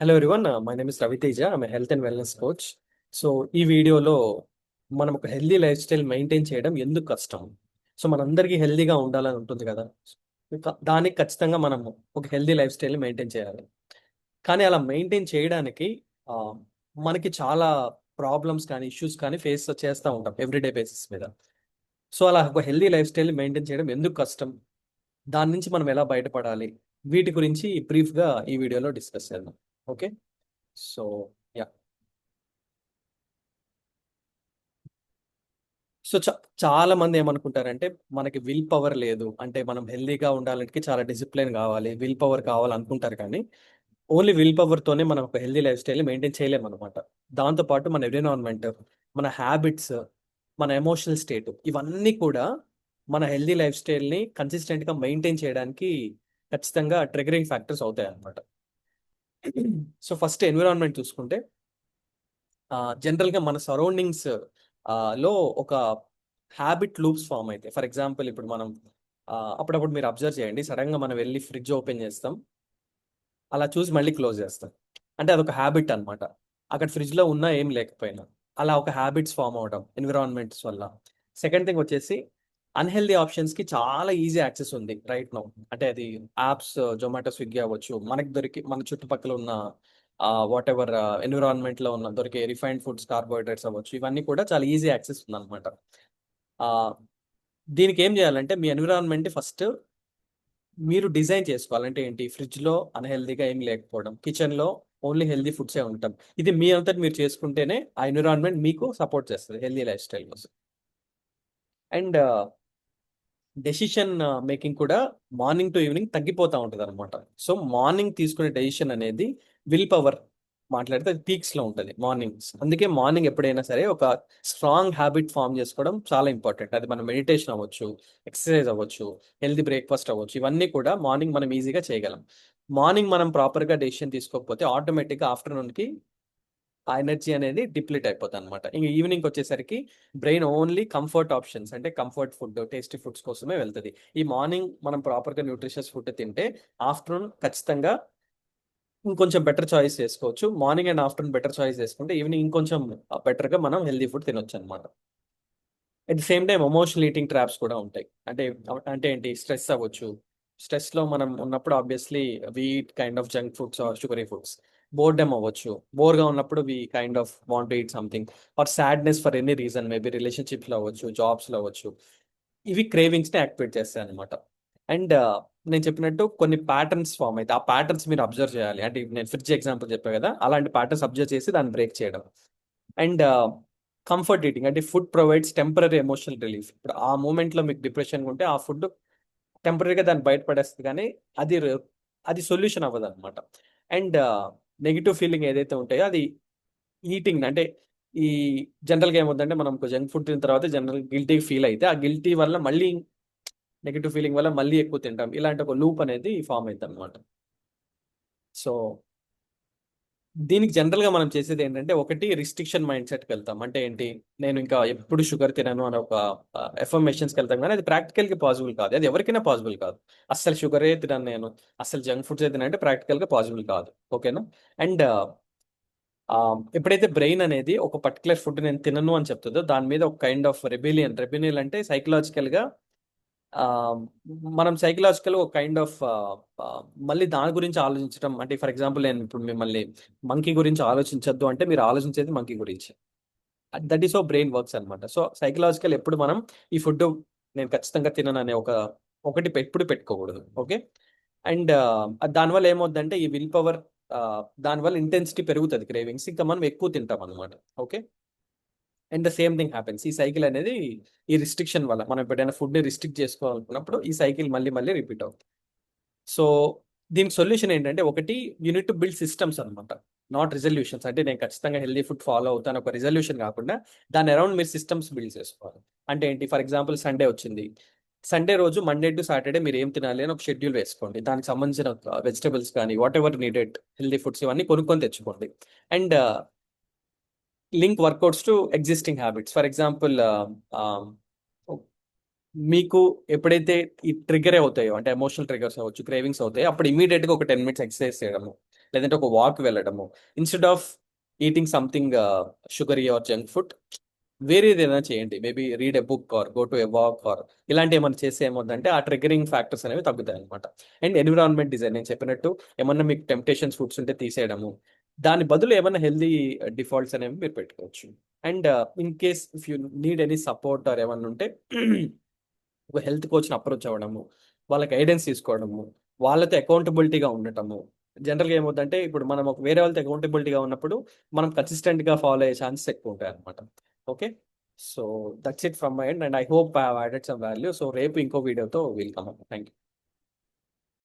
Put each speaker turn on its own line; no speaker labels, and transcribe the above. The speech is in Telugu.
Hello everyone, my name is Raviteja. I'm health and wellness coach. So ఈ వీడియోలో మనం ఒక హెల్దీ లైఫ్ స్టైల్ మెయింటైన్ చేయడం ఎందుకు కష్టం. సో మనందరికీ హెల్దీగా ఉండాలని ఉంటుంది కదా. దానికి ఖచ్చితంగా మనం ఒక హెల్దీ లైఫ్ స్టైల్ని మెయింటైన్ చేయాలి. కానీ అలా మెయింటైన్ చేయడానికి ఆ, మనకి చాలా ప్రాబ్లమ్స్ కానీ ఇష్యూస్ కానీ ఫేస్ చేస్తూ ఉంటాం ఎవ్రీడే బేసిస్ మీద. సో అలా ఒక హెల్దీ లైఫ్ స్టైల్ మెయింటైన్ చేయడం ఎందుకు కష్టం, దాని నుంచి మనం ఎలా బయటపడాలి, వీటి గురించి బ్రీఫ్గా ఈ వీడియోలో డిస్కస్ చేద్దాం. ఓకే. So yeah. సో చాలా మంది ఏమనుకుంటారంటే మనకి విల్ పవర్ లేదు, అంటే మనం హెల్దీగా ఉండాలంటే చాలా డిసిప్లిన్ కావాలి, విల్ పవర్ కావాలి అనుకుంటారు. కానీ ఓన్లీ విల్ పవర్ తోనే మనం ఒక హెల్దీ లైఫ్ స్టైల్ మెయింటైన్ చేయలేము అనమాట. దాంతోపాటు మన ఎన్విరాన్మెంట్, మన హ్యాబిట్స్, మన ఎమోషనల్ స్టేట్, ఇవన్నీ కూడా మన హెల్దీ లైఫ్ స్టైల్ని కన్సిస్టెంట్గా మెయింటైన్ చేయడానికి ఖచ్చితంగా ట్రిగరింగ్ ఫ్యాక్టర్స్ అవుతాయి అనమాట. సో ఫస్ట్ ఎన్విరాన్మెంట్ చూసుకుంటే జనరల్గా మన సరౌండింగ్స్ లో ఒక హ్యాబిట్ లూప్స్ ఫామ్ అయితే, ఫర్ ఎగ్జాంపుల్ ఇప్పుడు మనం అప్పుడప్పుడు మీరు అబ్జర్వ్ చేయండి, సడన్గా మనం వెళ్ళి ఫ్రిడ్జ్ ఓపెన్ చేస్తాం, అలా చూసి మళ్ళీ క్లోజ్ చేస్తాం. అంటే అదొక హ్యాబిట్ అన్నమాట. అక్కడ ఫ్రిడ్జ్లో ఉన్నా ఏం లేకపోయినా అలా ఒక హ్యాబిట్స్ ఫామ్ అవడం ఎన్విరాన్మెంట్స్ వల్ల. సెకండ్ థింగ్ వచ్చేసి అన్హెల్దీ ఆప్షన్స్కి చాలా ఈజీ యాక్సెస్ ఉంది రైట్ నౌ. అంటే అది యాప్స్, జొమాటో, స్విగ్గీ అవ్వచ్చు, మనకి దొరికి మన చుట్టుపక్కల ఉన్న వాట్ ఎవర్ ఎన్విరాన్మెంట్లో ఉన్న దొరికే రిఫైన్డ్ ఫుడ్స్, కార్బోహైడ్రేట్స్ అవ్వచ్చు, ఇవన్నీ కూడా చాలా ఈజీ యాక్సెస్ ఉందన్నమాట. ఆ, దీనికి ఏం చేయాలంటే మీ ఎన్విరాన్మెంట్ ఫస్ట్ మీరు డిజైన్ చేసుకోవాలంటే ఏంటి, ఫ్రిడ్జ్ లో అన్హెల్దీగా ఏం లేకపోవడం, కిచెన్ లో ఓన్లీ హెల్దీ ఫుడ్సే ఉంటాం. ఇది మీ అంతటి మీరు చేసుకుంటేనే ఆ ఎన్విరాన్మెంట్ మీకు సపోర్ట్ చేస్తుంది హెల్దీ లైఫ్ స్టైల్ కోసం. అండ్ డెసిషన్ మేకింగ్ కూడా మార్నింగ్ టు ఈవినింగ్ తగ్గిపోతూ ఉంటుంది అనమాట. సో మార్నింగ్ తీసుకునే డెసిషన్ అనేది విల్ పవర్ మాట్లాడితే అది పీక్స్ లో ఉంటుంది మార్నింగ్స్. అందుకే మార్నింగ్ ఎప్పుడైనా సరే ఒక స్ట్రాంగ్ హ్యాబిట్ ఫామ్ చేసుకోవడం చాలా ఇంపార్టెంట్. అది మన మెడిటేషన్ అవ్వచ్చు, ఎక్సర్సైజ్ అవ్వచ్చు, హెల్దీ బ్రేక్ఫాస్ట్ అవ్వచ్చు, ఇవన్నీ కూడా మార్నింగ్ మనం ఈజీగా చేయగలం. మార్నింగ్ మనం ప్రాపర్గా డెసిషన్ తీసుకోకపోతే ఆటోమేటిక్గా ఆఫ్టర్నూన్కి ఆ ఎనర్జీ అనేది డిప్లీట్ అయిపోతుంది అనమాట. ఇంక ఈవినింగ్ వచ్చేసరికి బ్రెయిన్ ఓన్లీ కంఫర్ట్ ఆప్షన్స్, అంటే కంఫర్ట్ ఫుడ్, టేస్టీ ఫుడ్స్ కోసమే వెళ్తుంది. ఈ మార్నింగ్ మనం ప్రాపర్గా న్యూట్రిషియస్ ఫుడ్ తింటే ఆఫ్టర్నూన్ ఖచ్చితంగా ఇంకొంచెం బెటర్ చాయిస్ చేసుకోవచ్చు. Morning and afternoon better choice చేసుకుంటే ఈవినింగ్ ఇంకొంచెం బెటర్గా మనం హెల్దీ ఫుడ్ తినొచ్చు అనమాట. At the same time emotional eating traps కూడా ఉంటాయి. అంటే అంటే ఏంటి, స్ట్రెస్ అవ్వచ్చు. స్ట్రెస్లో మనం ఉన్నప్పుడు obviously we eat kind of junk foods or sugary foods. Boredom అవ్వచ్చు, బోర్గా ఉన్నప్పుడు we kind of want to eat something. Or sadness for any reason, maybe రిలేషన్షిప్స్లో అవ్వచ్చు, జాబ్స్లో అవ్వచ్చు. ఇవి క్రేవింగ్స్ని యాక్టివేట్ చేస్తాయి అనమాట. అండ్ నేను చెప్పినట్టు కొన్ని ప్యాటర్న్స్ ఫామ్ అయితే ఆ ప్యాటర్న్స్ మీరు అబ్జర్వ్ చేయాలి. అంటే నేను ఫ్రిడ్జ్ ఎగ్జాంపుల్ చెప్పాను కదా, అలాంటి ప్యాటర్న్స్ అబ్జర్వ్ చేసి దాన్ని బ్రేక్ చేయడం. అండ్ కంఫర్ట్ ఈటింగ్, అంటే food provides temporary emotional relief. ఇప్పుడు ఆ మూమెంట్లో మీకు డిప్రెషన్ ఉంటే ఆ ఫుడ్ టెంపరీగా దాన్ని బయటపడేస్తుంది, కానీ అది అది సొల్యూషన్ అవ్వదు అనమాట. అండ్ నెగిటివ్ ఫీలింగ్ ఏదైతే ఉంటాయో అది ఈటింగ్, అంటే ఈ జనరల్గా ఏమవుతుందంటే మనం జంక్ ఫుడ్ తిన్న తర్వాత జనరల్ గిల్టీ ఫీల్ అయితే ఆ గిల్టీ వల్ల మళ్ళీ నెగిటివ్ ఫీలింగ్ వల్ల మళ్ళీ ఎక్కువ తింటాం. ఇలాంటి ఒక లూప్ అనేది ఫామ్ అవుతుంది అనమాట. సో దీనికి జనరల్ గా మనం చేసేది ఏంటంటే, ఒకటి రిస్ట్రిక్షన్ మైండ్ సెట్కి వెళ్తాం. అంటే ఏంటి, నేను ఇంకా ఎప్పుడు షుగర్ తినను అని ఒక ఎఫర్మేషన్స్కి వెళ్తాం, కానీ అది ప్రాక్టికల్ గా పాసిబుల్ కాదు. అది ఎవరికైనా పాసిబుల్ కాదు. అస్సలు షుగరే తినను నేను, అస్సలు జంక్ ఫుడ్స్ తిన అంటే ప్రాక్టికల్ గా పాసిబుల్ కాదు. ఓకేనా. అండ్ ఎప్పుడైతే బ్రెయిన్ అనేది ఒక పర్టికులర్ ఫుడ్ నేను తినను అని చెప్తుందో దాని మీద ఒక కైండ్ ఆఫ్ రెబిలియన్ అంటే సైకలాజికల్ గా ఆ, మనం సైకలాజికల్ ఒక కైండ్ ఆఫ్ మళ్ళీ దాని గురించి ఆలోచించడం. అంటే ఫర్ ఎగ్జాంపుల్ నేను ఇప్పుడు మిమ్మల్ని మంకీ గురించి ఆలోచించొద్దు అంటే మీరు ఆలోచించేది మంకీ గురించి. That is how brain works అనమాట. సో సైకలాజికల్ ఎప్పుడు మనం ఈ ఫుడ్ నేను ఖచ్చితంగా తినను అనే ఒకటి ఎప్పుడు పెట్టుకోకూడదు. ఓకే. అండ్ దానివల్ల ఏమవుతుందంటే ఈ విల్ పవర్, దానివల్ల ఇంటెన్సిటీ పెరుగుతుంది, క్రేవింగ్స్, ఇంకా మనం ఎక్కువ తింటాం అనమాట. Okay. And the same thing happens, ఈ సైకిల్ అనేది ఈ రిస్ట్రిక్షన్ వల్ల మనం ఎప్పుడైనా ఫుడ్ని రిస్ట్రిక్ట్ చేసుకోవాలనుకున్నప్పుడు ఈ సైకిల్ మళ్ళీ మళ్ళీ రిపీట్ అవుతుంది. సో దీనికి సొల్యూషన్ ఏంటంటే, ఒకటి యూనిట్ టు బిల్డ్ సిస్టమ్స్ అనమాట, నాట్ రిజల్యూషన్స్. అంటే నేను ఖచ్చితంగా హెల్దీ ఫుడ్ ఫాలో అవుతాను ఒక రిజల్యూషన్ కాకుండా దాని అరౌండ్ మీరు సిస్టమ్స్ బిల్డ్ చేసుకోవాలి. అంటే ఏంటి, ఫర్ ఎగ్జాంపుల్ సండే వచ్చింది, సండే రోజు మండే టు సాటర్డే మీరు ఏం తినాలి అని ఒక షెడ్యూల్ వేసుకోండి. దానికి సంబంధించిన వెజిటబుల్స్ కానీ what ever needed healthy foods ఇవన్నీ కొనుక్కొని తెచ్చుకోండి. And link workouts to existing habits. For example మీకు ఎప్పుడైతే ఈ ట్రిగర్ అవుతాయో, అంటే ఎమోషనల్ ట్రిగర్స్ అవ్వచ్చు, క్రేవింగ్స్ అవుతాయి, అప్పుడు ఇమీడియట్ గా ఒక 10 minutes ఎక్సర్సైజ్ చేయడము, లేదంటే ఒక వాక్ వెళ్ళడము. Instead of eating something sugary or junk food వేరేది ఏదైనా చేయండి. Maybe read a book or go to a walk or ఇలాంటివి ఏమైనా చేస్తే ఏమవుద్దంటే ఆ ట్రిగ్గరింగ్ ఫ్యాక్టర్స్ అనేవి తగ్గుతాయన్నమాట. అండ్ ఎన్విరాన్మెంట్ డిజైన్ నేను చెప్పినట్టు ఏమన్నా మీకు టెంప్టేషన్స్ ఫుడ్స్ ఉంటే తీసేయడము. దాని బదులు ఏమన్నా హెల్తీ డిఫాల్ట్స్ అనేవి మీరు పెట్టుకోవచ్చు. And in case if you need any support or ఏమన్నా ఉంటే ఒక హెల్త్ కోచ్‌ని అప్రోచ్ అవ్వడము, వాళ్ళ గైడెన్స్ తీసుకోవడము, వాళ్ళతో అకౌంటబిలిటీగా ఉండటము. జనరల్‌గా ఏమవుద్దంటే ఇప్పుడు మనం ఒక వేరే వాళ్ళతో అకౌంటబిలిటీగా ఉన్నప్పుడు మనం కన్సిస్టెంట్‌గా ఫాలో అయ్యే ఛాన్సెస్ ఎక్కువ ఉంటాయన్నమాట. Okay. So that's it from my end and I hope I have added some value. So రేపు ఇంకో వీడియోతో will come up. Thank you.